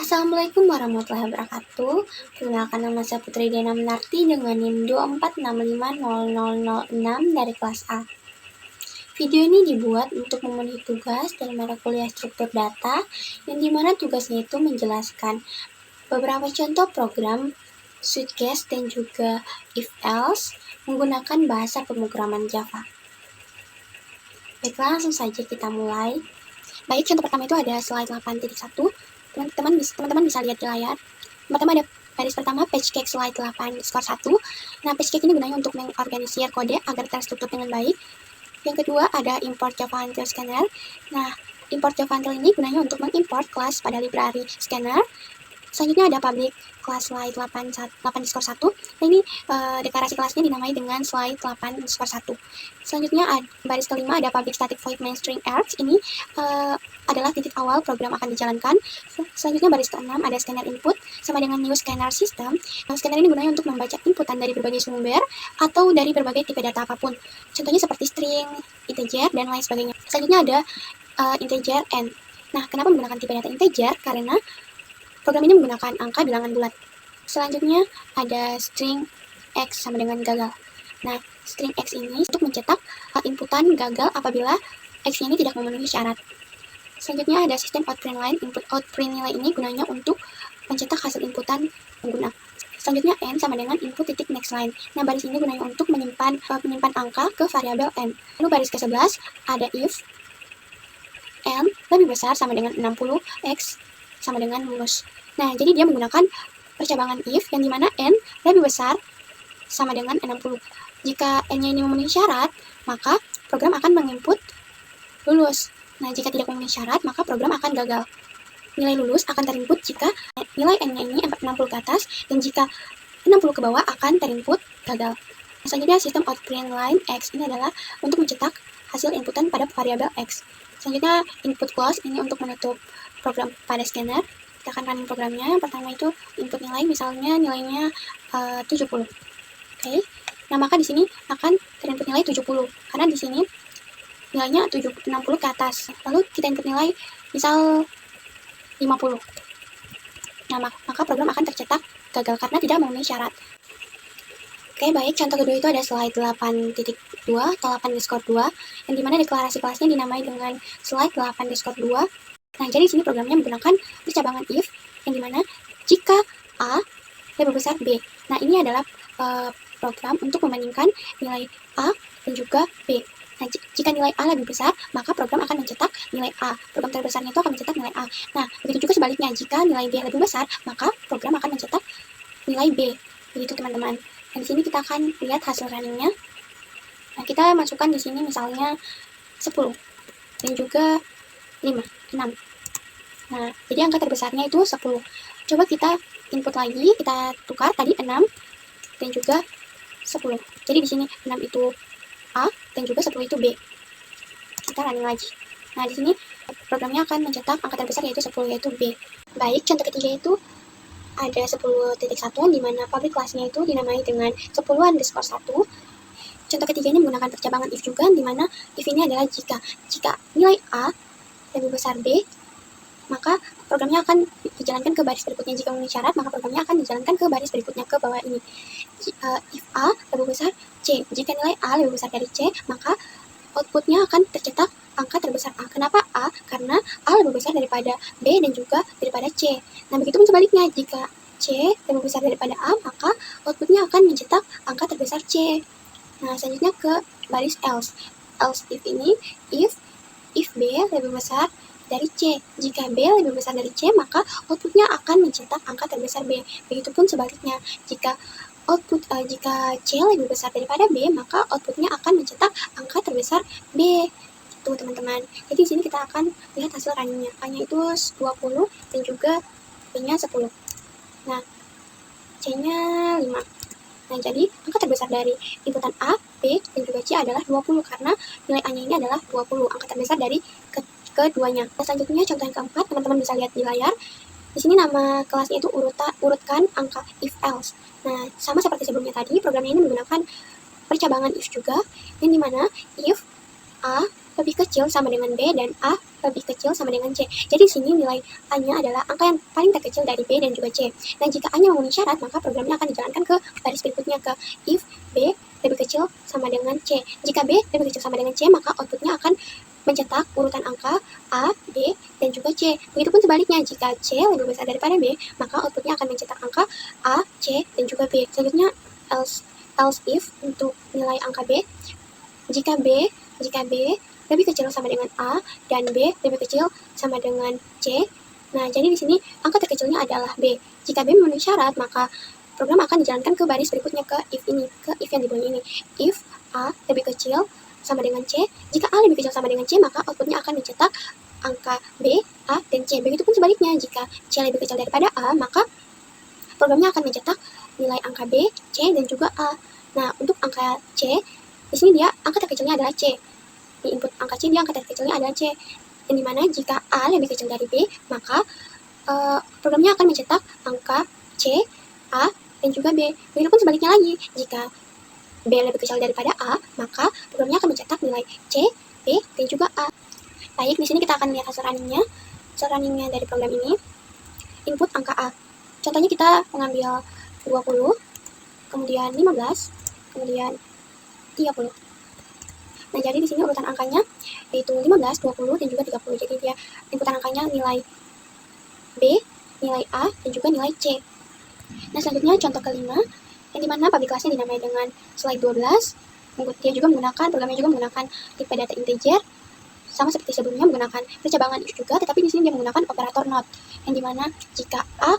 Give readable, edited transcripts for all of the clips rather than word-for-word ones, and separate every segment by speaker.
Speaker 1: Assalamualaikum warahmatullahi wabarakatuh. Perkenalkan, nama saya Putri Dena Menarti dengan NIM 246500006 dari kelas A. Video ini dibuat untuk memenuhi tugas dalam mata kuliah struktur data, yang dimana tugasnya itu menjelaskan beberapa contoh program, switch case, dan juga if else menggunakan bahasa pemrograman Java. Baiklah, langsung saja kita mulai. Baik, contoh pertama itu ada slide 8.1. Teman-teman bisa lihat di layar. Pertama ada baris pertama, page cake slide 8 skor 1. Nah, page cake ini gunanya untuk mengorganisir kode agar terstruktur dengan baik. Yang kedua ada import Java Until Scanner. Nah, import Java Until ini gunanya untuk mengimport kelas pada library scanner. Selanjutnya ada public class slide 8 skor 1. Nah, ini deklarasi kelasnya dinamai dengan slide 8 skor 1. Selanjutnya baris kelima ada public static void main string args. Ini adalah titik awal program akan dijalankan. Selanjutnya baris ke-6 ada scanner input sama dengan new scanner system. Nah, scanner ini gunanya untuk membaca inputan dari berbagai sumber atau dari berbagai tipe data apapun. Contohnya seperti string, integer, dan lain sebagainya. Selanjutnya ada integer n. Nah, kenapa menggunakan tipe data integer? Karena program ini menggunakan angka bilangan bulat. Selanjutnya ada string x sama dengan gagal. Nah, string x ini untuk mencetak inputan gagal apabila x ini tidak memenuhi syarat. Selanjutnya ada sistem outprint line. Input outprint nilai ini gunanya untuk mencetak hasil inputan pengguna. Selanjutnya n sama dengan input titik next line. Nah, baris ini gunanya untuk menyimpan angka ke variabel n. Lalu baris ke-11 ada if n lebih besar sama dengan 60, x sama dengan minus. Nah, jadi dia menggunakan percabangan if yang dimana n lebih besar sama dengan 60. Jika n-nya ini memenuhi syarat, maka program akan menginput lulus. Nah, jika tidak memenuhi syarat, maka program akan gagal. Nilai lulus akan terinput jika nilai n-nya ini 60 ke atas, dan jika 60 ke bawah akan terinput gagal. Selanjutnya sistem outprint line x ini adalah untuk mencetak hasil inputan pada variabel x. Selanjutnya input close ini untuk menutup program pada scanner. Kita akan running programnya. Yang pertama itu input nilai, misalnya nilainya 70. Oke. Nah, maka di sini akan terinput nilai 70 karena di sini nilainya 60 ke atas. Lalu kita input nilai misal 50. Nah, maka program akan tercetak gagal karena tidak memenuhi syarat. Oke, baik. Contoh kedua itu ada slide 8.2 atau 8_2, yang dimana deklarasi kelasnya dinamai dengan slide 8_2. Nah, jadi di sini programnya menggunakan percabangan if, yang dimana jika A lebih besar B. Nah, ini adalah program untuk membandingkan nilai A dan juga B. Nah, jika nilai A lebih besar, maka program akan mencetak nilai A. Program terbesarnya itu akan mencetak nilai A. Nah, begitu juga sebaliknya, jika nilai B lebih besar, maka program akan mencetak nilai B. Begitu, teman-teman. Dan di sini kita akan lihat hasil runningnya. Nah, kita masukkan di sini misalnya 10 dan juga 6. Nah, jadi angka terbesarnya itu 10. Coba kita input lagi, kita tukar tadi 6 dan juga 10. Jadi di sini 6 itu A dan juga 10 itu B. Kita running lagi. Nah, di sini programnya akan mencetak angka terbesar yaitu 10, yaitu B. Baik, contoh ketiga itu ada 10.1 di mana public class-nya itu dinamai dengan 10_1. Contoh ketiga ini menggunakan percabangan if juga, di mana if ini adalah jika nilai A lebih besar B, maka programnya akan dijalankan ke baris berikutnya. Jika memenuhi syarat, maka programnya akan dijalankan ke baris berikutnya, ke bawah ini. If A lebih besar C. Jika nilai A lebih besar dari C, maka outputnya akan tercetak angka terbesar A. Kenapa A? Karena A lebih besar daripada B dan juga daripada C. Nah, begitupun sebaliknya, jika C lebih besar daripada A, maka outputnya akan mencetak angka terbesar C. Nah, selanjutnya ke baris else. Else if ini, if B lebih besar dari C. Jika B lebih besar dari C, maka outputnya akan mencetak angka terbesar B. Begitupun sebaliknya, jika C lebih besar daripada B, maka outputnya akan mencetak angka terbesar B. Itu, teman-teman. Jadi di sini kita akan lihat hasil runningnya. A-nya itu 20 dan juga B-nya 10. Nah, C-nya 5. Nah, jadi angka terbesar dari inputan A, B, dan juga C adalah 20 karena nilai A-nya ini adalah 20, angka terbesar dari keduanya. Nah, selanjutnya contoh yang keempat, teman-teman bisa lihat di layar. Di sini nama kelasnya itu urutkan angka if else. Nah, sama seperti sebelumnya tadi, programnya ini menggunakan percabangan if juga, yang dimana if A lebih kecil sama dengan B dan A lebih kecil sama dengan C. Jadi di sini nilai A-nya adalah angka yang paling terkecil dari B dan juga C. Nah, jika A-nya memenuhi syarat, maka programnya akan dijalankan ke baris berikutnya, ke if B lebih kecil sama dengan C. Jika B lebih kecil sama dengan C, maka outputnya akan mencetak urutan angka A, B, dan juga C. Begitupun sebaliknya, jika C lebih besar daripada B, maka outputnya akan mencetak angka A, C, dan juga B. Selanjutnya, else if untuk nilai angka B. Jika B lebih kecil sama dengan A dan B lebih kecil sama dengan C. Nah, jadi di sini angka terkecilnya adalah B. Jika B memenuhi syarat, maka program akan dijalankan ke baris berikutnya, ke if ini, ke if yang di bawah ini. If A lebih kecil sama dengan C. Jika A lebih kecil sama dengan C, maka outputnya akan mencetak angka B, A, dan C. Begitupun sebaliknya, jika C lebih kecil daripada A, maka programnya akan mencetak nilai angka B, C, dan juga A. Nah, untuk angka C, di sini dia angka terkecilnya adalah C. Di input angka C, dia angka terkecilnya adalah C. Yang dimana jika A lebih kecil dari B, maka programnya akan mencetak angka C, A, dan juga B. Begitupun sebaliknya lagi, jika B lebih kecil daripada A, maka programnya akan mencetak nilai C, B, dan juga A. Baik, di sini kita akan lihat hasil runningnya. Hasil runningnya dari program ini, input angka A. Contohnya kita mengambil 20, kemudian 15, kemudian 30. Nah, jadi di sini urutan angkanya yaitu 15, 20, dan juga 30. Jadi dia inputan angkanya nilai B, nilai A, dan juga nilai C. Nah, selanjutnya contoh kelima, yang dimana public class-nya dinamai dengan slide 12. Dia juga programnya juga menggunakan tipe data integer, sama seperti sebelumnya menggunakan percabangan if juga, tetapi di sini dia menggunakan operator not, yang dimana jika A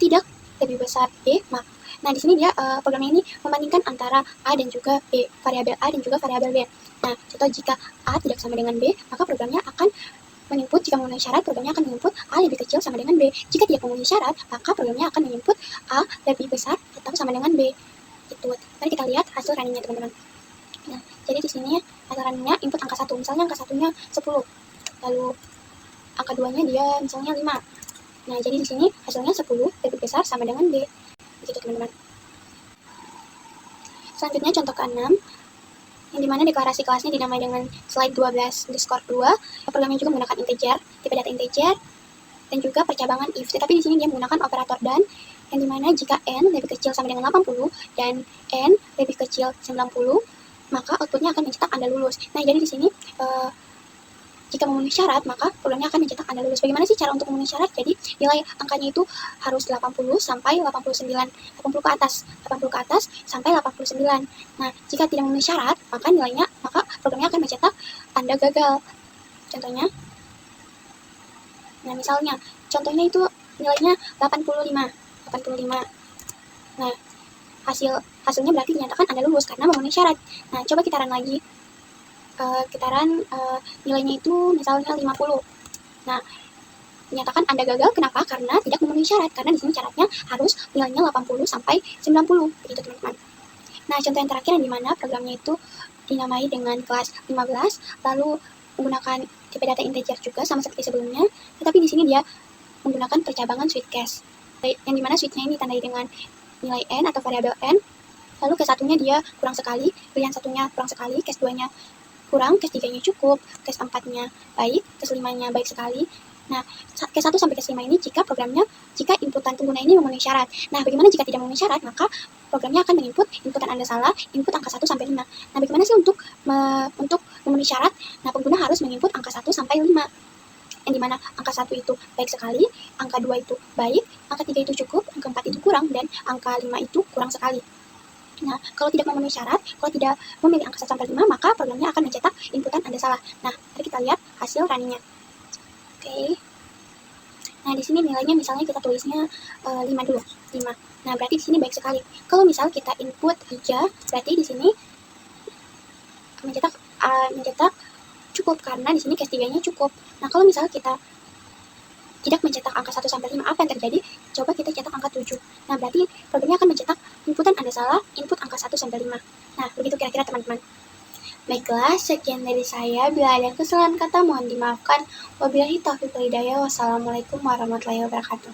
Speaker 1: tidak lebih besar B, nah di sini dia programnya ini membandingkan antara A dan juga B, variabel A dan juga variabel B. Nah, contoh jika A tidak sama dengan B, maka programnya akan menginput, jika memenuhi syarat, programnya akan menginput A lebih kecil sama dengan B. Jika tidak memenuhi syarat, maka programnya akan menginput A lebih besar atau sama dengan B. Itu. Mari kita lihat hasil runningnya, teman-teman. Nah, jadi di sini hasil runningnya input angka 1. Misalnya angka 1-nya 10. Lalu angka 2-nya dia misalnya 5. Nah, jadi di sini hasilnya 10 lebih besar sama dengan B. Begitu, teman-teman. Selanjutnya contoh ke-6, yang dimana deklarasi kelasnya dinamai dengan slide 12_2. Programnya juga menggunakan integer, tipe data integer, dan juga percabangan if. Tetapi di sini dia menggunakan operator dan, yang dimana jika n lebih kecil sama dengan 80 dan n lebih kecil 90, maka outputnya akan mencetak Anda lulus. Nah, jadi di sini jika memenuhi syarat, maka programnya akan mencetak Anda lulus. Bagaimana sih cara untuk memenuhi syarat? Jadi nilai angkanya itu harus 80 sampai 89, 80 ke atas sampai 89. Nah, jika tidak memenuhi syarat, maka programnya akan mencetak Anda gagal. Contohnya, nah misalnya, contohnya itu nilainya 85. Nah, hasilnya berarti dinyatakan Anda lulus karena memenuhi syarat. Nah, coba kita run lagi. Nilainya itu misalnya 50. Nah, dinyatakan Anda gagal. Kenapa? Karena tidak memenuhi syarat. Karena di sini syaratnya harus nilainya 80 sampai 90. Begitu, teman-teman. Nah, contoh yang terakhir yang dimana programnya itu dinamai dengan kelas 15, lalu menggunakan tipe data integer juga sama seperti sebelumnya, tetapi di sini dia menggunakan percabangan switch case, yang dimana switch-nya ini ditandai dengan nilai n atau variabel n. Lalu case 1-nya dia kurang sekali, pilihan 1-nya kurang sekali, case 2-nya kurang, case 3-nya cukup, case 4-nya baik, case 5-nya baik sekali. Nah, case 1 sampai case 5 ini jika inputan pengguna ini memenuhi syarat. Nah, bagaimana jika tidak memenuhi syarat? Maka programnya akan menginput inputan Anda salah, input angka 1 sampai 5. Nah, bagaimana sih untuk memenuhi syarat? Nah, pengguna harus menginput angka 1 sampai 5. Yang dimana angka 1 itu baik sekali, angka 2 itu baik, angka 3 itu cukup, angka 4 itu kurang, dan angka 5 itu kurang sekali. Nah, kalau tidak memenuhi syarat, kalau tidak memilih angka 1 sampai 5, maka programnya akan mencetak inputan Anda salah. Nah, mari kita lihat hasil runningnya. Oke. Nah, di sini nilainya misalnya kita tulisnya 5 dulu. 5. Nah, berarti di sini baik sekali. Kalau misal kita input 3, berarti di sini mencetak cukup karena di sini case 3-nya cukup. Nah, kalau misal kita tidak mencetak angka 1 sampai 5, apa yang terjadi? Coba kita cetak angka 7. Nah, berarti programnya akan mencetak inputan Anda salah, input angka 1 sampai 5. Nah, begitu kira-kira, teman-teman. Baiklah, sekian dari saya. Bila ada kesalahan kata, mohon dimaafkan. Wabillahi taufiq wal hidayah. Wassalamualaikum warahmatullahi wabarakatuh.